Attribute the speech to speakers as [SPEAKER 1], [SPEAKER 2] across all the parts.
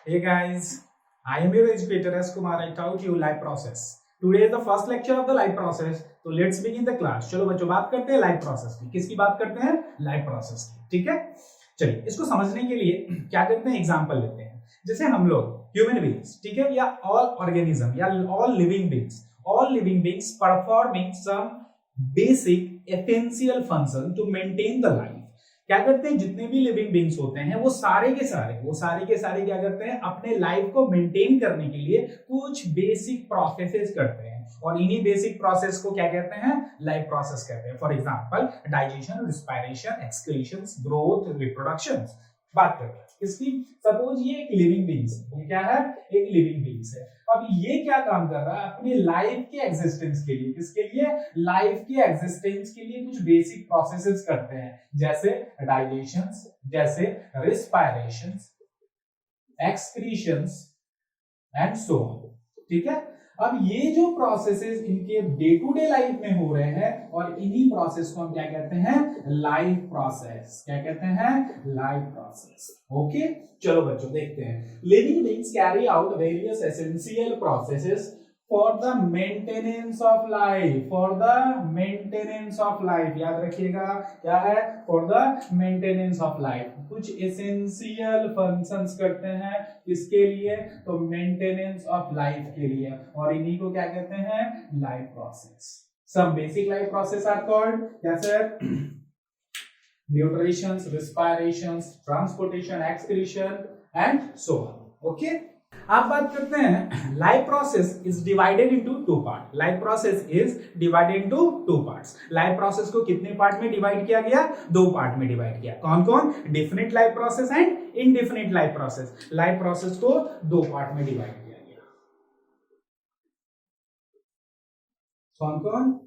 [SPEAKER 1] Hey guys, I am your educator S. Kumar. I taught you life process. Today is the first lecture of the life process. So let's begin the class. चलो बच्चों बात करते हैं life process की. किसकी बात करते हैं? लाइफ प्रोसेस की. ठीक है, चलिए इसको समझने के लिए क्या करते हैं, एग्जाम्पल लेते हैं. जैसे हम लोग ह्यूमन बींग्स, ठीक है, या ऑल ऑर्गेनिज्म या all living beings performing some basic essential function to maintain the life. क्या करते हैं, जितने भी लिविंग बींग्स होते हैं वो सारे के सारे क्या करते हैं, अपने लाइफ को मेंटेन करने के लिए कुछ बेसिक प्रोसेसेस करते हैं और इन्हीं बेसिक प्रोसेस को क्या कहते हैं, लाइफ प्रोसेस कहते हैं. For example digestion, respiration, excretions, growth, reproduction. बात करते हैं इसकी. सपोज ये एक लिविंग बींग्स, ये क्या है, एक लिविंग बींग्स है. अब ये क्या काम कर रहा है, अपनी लाइफ के एग्जिस्टेंस के लिए, किसके लिए, लाइफ के एग्जिस्टेंस के लिए कुछ बेसिक प्रोसेसेस करते हैं, जैसे डाइजेशंस, जैसे रिस्पायरेशंस, एक्सक्रीशंस एंड सो ऑन. ठीक है, अब ये जो प्रोसेसेस इनके डे टू डे लाइफ में हो रहे हैं और इन्हीं प्रोसेस को हम क्या कहते हैं, लाइफ प्रोसेस. क्या कहते हैं, लाइफ प्रोसेस. ओके, चलो बच्चों देखते हैं. Living beings carry out various essential processes for the maintenance of life. For the maintenance of life, याद रखिएगा क्या है, for the maintenance of life. कुछ एसेंशियल फंक्शंस करते हैं, इसके लिए तो मेंटेनेंस ऑफ लाइफ के लिए, और इन्हीं को क्या कहते हैं, life process. Some basic life process are called, जैसे nutrition, respiration, transportation, excretion and so on. Okay, आप बात करते हैं life process is divided into two part. Life process is divided into two parts. Life process को कितने part में divide किया गया, दो पार्ट में डिवाइड किया. कौन कौन, definite life process and indefinite life process. Life process को दो पार्ट में डिवाइड किया गया. कौन कौन,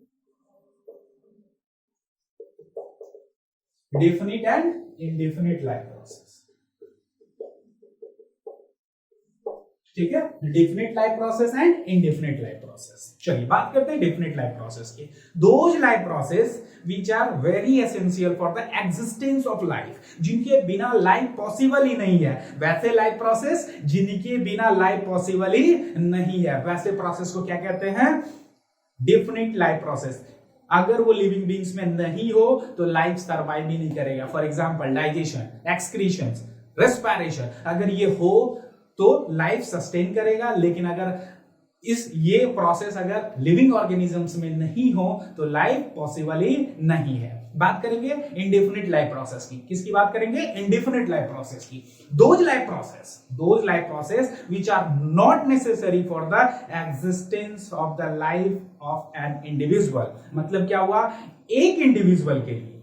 [SPEAKER 1] definite and indefinite life process. ठीक है, definite life process and indefinite life process. चलिए बात करते हैं डेफिनेट लाइफ प्रोसेस की. Those life process which are very essential for the existence of life, जिनके बिना लाइफ पॉसिबल ही नहीं है. वैसे लाइफ प्रोसेस जिनके बिना लाइफ पॉसिबल ही नहीं है, वैसे प्रोसेस को क्या कहते हैं, डेफिनेट लाइफ प्रोसेस. अगर वो लिविंग बींग्स में नहीं हो तो लाइफ सर्वाइव ही नहीं करेगा. For example digestion, excretion, respiration, अगर ये हो तो लाइफ सस्टेन करेगा. लेकिन अगर ये प्रोसेस अगर लिविंग ऑर्गेनिजम्स में नहीं हो तो लाइफ पॉसिबल ही नहीं है. बात करेंगे इंडेफिनिट लाइफ प्रोसेस की. किसकी बात करेंगे, इंडेफिनिट लाइफ प्रोसेस की. Those life process which are not necessary for the existence of the life of an individual. मतलब क्या हुआ, एक इंडिविजुअल के लिए,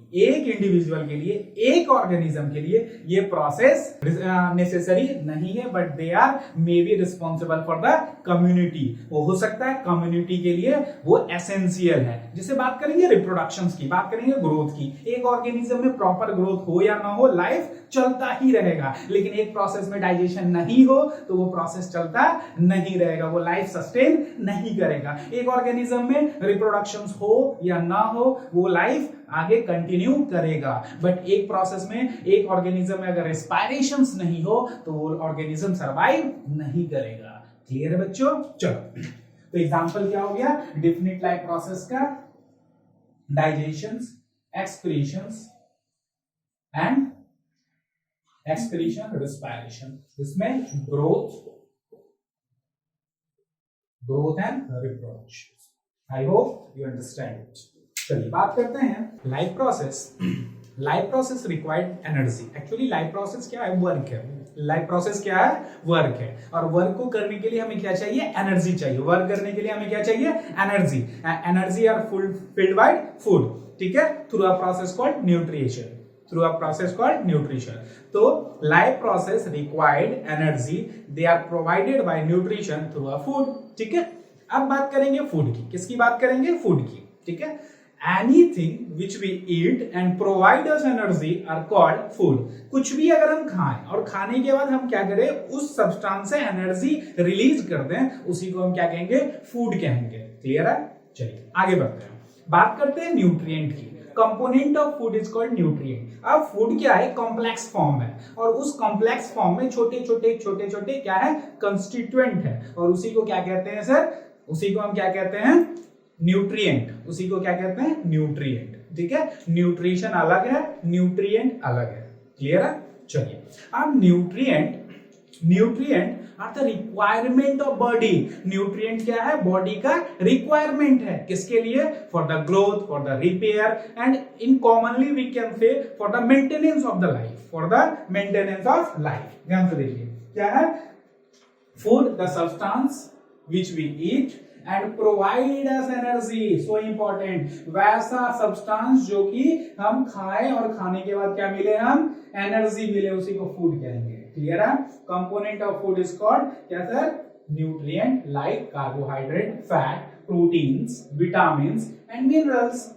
[SPEAKER 1] एक ऑर्गेनिज्म के लिए ये प्रोसेस नेसेसरी नहीं है, but they are maybe responsible for the community. वो हो सकता है कम्युनिटी के लिए वो एसेंशियल है. जैसे बात करेंगे रिप्रोडक्शन की, बात करेंगे ग्रोथ की. एक ऑर्गेनिज्म में प्रॉपर ग्रोथ हो या ना हो, लाइफ चलता ही रहेगा. लेकिन एक प्रोसेस में डाइजेशन नहीं हो तो वो प्रोसेस चलता नहीं रहेगा, वो लाइफ सस्टेन नहीं करेगा. एक ऑर्गेनिज्म में रिप्रोडक्शन हो या ना हो, वो लाइफ आगे कंटिन्यू करेगा. बट एक प्रोसेस में, एक ऑर्गेनिज्म में अगर रेस्पिरेशंस नहीं हो तो वो ऑर्गेनिज्म सर्वाइव नहीं करेगा. क्लियर है बच्चों. चलो तो एग्जांपल क्या हो गया डेफिनेट लाइफ प्रोसेस का, डाइजेशंस, एक्सक्रीशंस एंड एक्सक्रीशन, रिस्पायरेशन. इसमें growth and reproduction. I hope you understand it. चलिए बात करते हैं life process required energy. Actually life process क्या है, वर्क है. लाइफ प्रोसेस क्या है, वर्क है. और वर्क को करने के लिए हमें क्या चाहिए, एनर्जी चाहिए. वर्क करने के लिए हमें क्या चाहिए, energy. Energy are fulfilled by food. ठीक है, through a process called nutrition. तो life process required energy, they are provided by nutrition through a food. ठीक है, अब बात करेंगे फूड की. किसकी बात करेंगे, फूड की. ठीक है, anything which we eat and provide us energy are called food. कुछ भी अगर हम खाएं और खाने के बाद हम क्या करें, उस सब्सटेंस से एनर्जी रिलीज कर दें, उसी को हम क्या कहेंगे, फूड कहेंगे. क्लियर है. चलिए आगे बढ़ते हैं, बात करते हैं न्यूट्रिएंट की. Component of food is called nutrient. अब फूड क्या है, कॉम्प्लेक्स फॉर्म है, और उस कॉम्प्लेक्स फॉर्म में छोटे छोटे क्या है, कंस्टिट्यूएंट है, और उसी को क्या कहते हैं सर, उसी को हम क्या कहते हैं, न्यूट्रिएंट। उसी को क्या कहते हैं, न्यूट्रिएंट। ठीक है, न्यूट्रिशन अलग है, न्यूट्रिएंट अलग है। क्लियर है? चलिए, अब nutrient are the requirement of body. Nutrient क्या है, बॉडी का रिक्वायरमेंट है, किसके लिए, for the growth, for the repair, and in commonly we can say for the maintenance of the life, for the maintenance of life. ध्यान से देखिए क्या है, food the substance which we eat and provide us energy, so important, वैसा substance जो कि हम खाएं और खाने के बाद क्या मिले, हम एनर्जी मिले, उसी को फूड कहेंगे। क्लियर है? Component of food is called क्या sir, nutrient, like carbohydrate, fat, proteins, vitamins and minerals.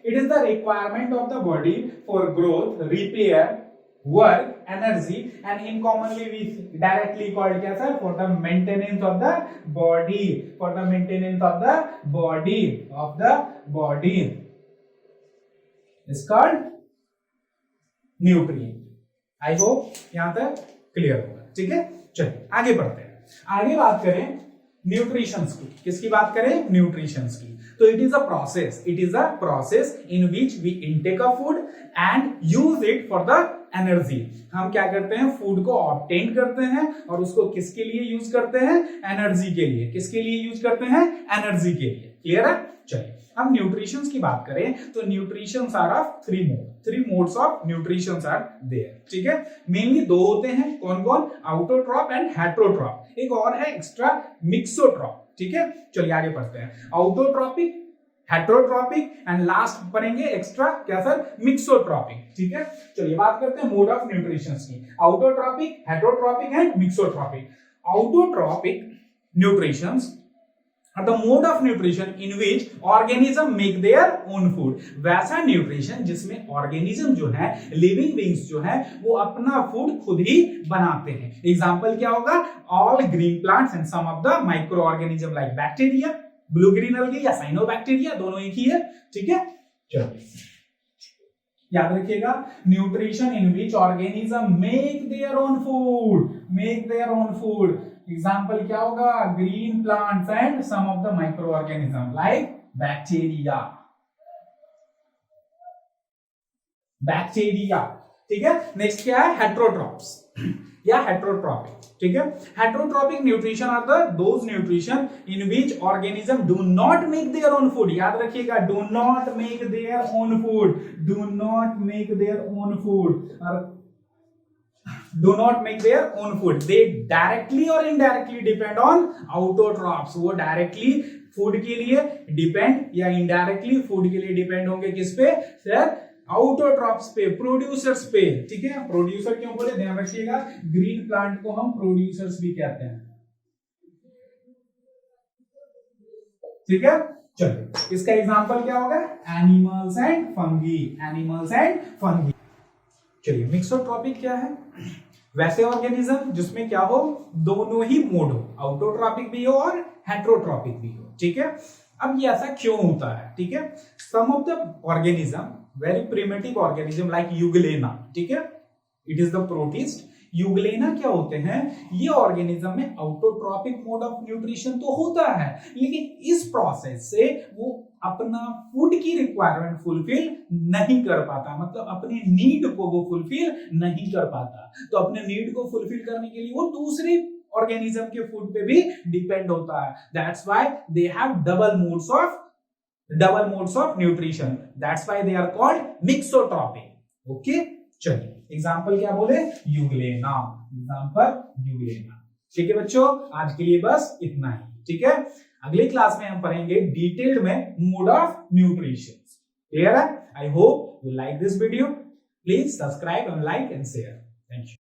[SPEAKER 1] It is the requirement of the body for growth, repair, work, energy, and in commonly we directly called क्या sir, for the maintenance of the body, for the maintenance of the body is called nutrient. I hope यहां तक clear होगा। ठीक है, चलिए आगे बढ़ते हैं। आगे बात करें न्यूट्रिशंस की, किसकी बात करें, न्यूट्रिशंस की। तो it is a process in which we intake a food and use it for the energy. हम क्या करते हैं, फूड को ऑब्टेन करते हैं और उसको किसके लिए यूज करते हैं, एनर्जी के लिए। किसके लिए यूज करते हैं, एनर्जी के लिए। क्लियर है? चलिए, अब न्यूट्रिशंस की बात करें तो nutritions are of three modes of nutritions are there. ठीक है, मेनली दो होते हैं, कौन कौन, ऑटोट्रॉप एंड हेटेरोट्रॉप। एक और है एक्स्ट्रा, मिक्सोट्रॉप। ठीक है, चलिए आगे पढ़ते हैं। ऑटोट्रॉपिक, हेटेरोट्रॉपिक एंड लास्ट पढ़ेंगे एक्स्ट्रा क्या सर, मिक्सोट्रॉपिक। ठीक है, चलिए बात करते हैं मोड ऑफ न्यूट्रिशंस की। Autotrophic, heterotrophic and mixotrophic. Autotrophic nutritions are the mode of nutrition in which organism make their own food। वैसा न्यूट्रिशन जिसमें ऑर्गेनिज्म जो है, लिविंग बींग्स जो है, वो अपना फूड खुद ही बनाते हैं। एग्जांपल क्या होगा, all green plants and some of the microorganism like bacteria, blue green algae या साइनोबैक्टीरिया, दोनों एक ही है। ठीक है, चलिए याद रखिएगा, nutrition in which organism make their own food. Example क्या होगा, green plants and some of the microorganism like bacteria. ठीक है, नेक्स्ट क्या है, हेटेरोट्रॉप्स या हेटेरोट्रॉपिक। ठीक है, heterotrophic nutrition are the those nutrition in which organism do not make their own food. याद रखिएगा, do not make their own food, do not make their own food, do not make their own food, they directly or indirectly depend on autotrophs। वो directly food के लिए depend या indirectly food के लिए depend होंगे किस पे sir, autotrophs पे, प्रोड्यूसर्स पे। ठीक है, प्रोड्यूसर क्यों बोले, ध्यान रखिएगा, ग्रीन प्लांट को हम प्रोड्यूसर्स भी कहते हैं। ठीक है, चलिए इसका एग्जांपल क्या होगा, एनिमल्स एंड फंगी। चलिए, मिक्सोट्रॉपिक क्या है, वैसे ऑर्गेनिज्म जिसमें क्या हो, दोनों ही मोड हो, ऑटोट्रॉपिक भी हो और हेटेरोट्रॉपिक भी हो। ठीक है, अब ये ऐसा क्यों होता है। ठीक है, some of the organism, very primitive organism like euglena, ठीक है, it is the protist. Euglena क्या होते हैं, ये ऑर्गेनिज्म में ऑटोट्रॉपिक मोड ऑफ न्यूट्रिशन तो होता है, लेकिन इस प्रोसेस से वो अपना फूड की रिक्वायरमेंट फुलफिल नहीं कर पाता, मतलब अपने नीड को वो फुलफिल नहीं कर पाता। तो अपने नीड को फुलफिल करने के लिए वो दूसरे ऑर्गेनिज्म के फूड पे भी डिपेंड होता है। That's why they have double modes of nutrition, that's why they are called mixotrophic. Okay, चलिए एग्जांपल क्या बोले, यूग्लेना, ठीक है बच्चों, आज के लिए बस इतना ही। ठीक है, अगली क्लास में हम पढ़ेंगे डिटेल्ड में मोड ऑफ न्यूट्रिशन। क्लियर है? I hope you like this video, please subscribe and like and share. Thank you.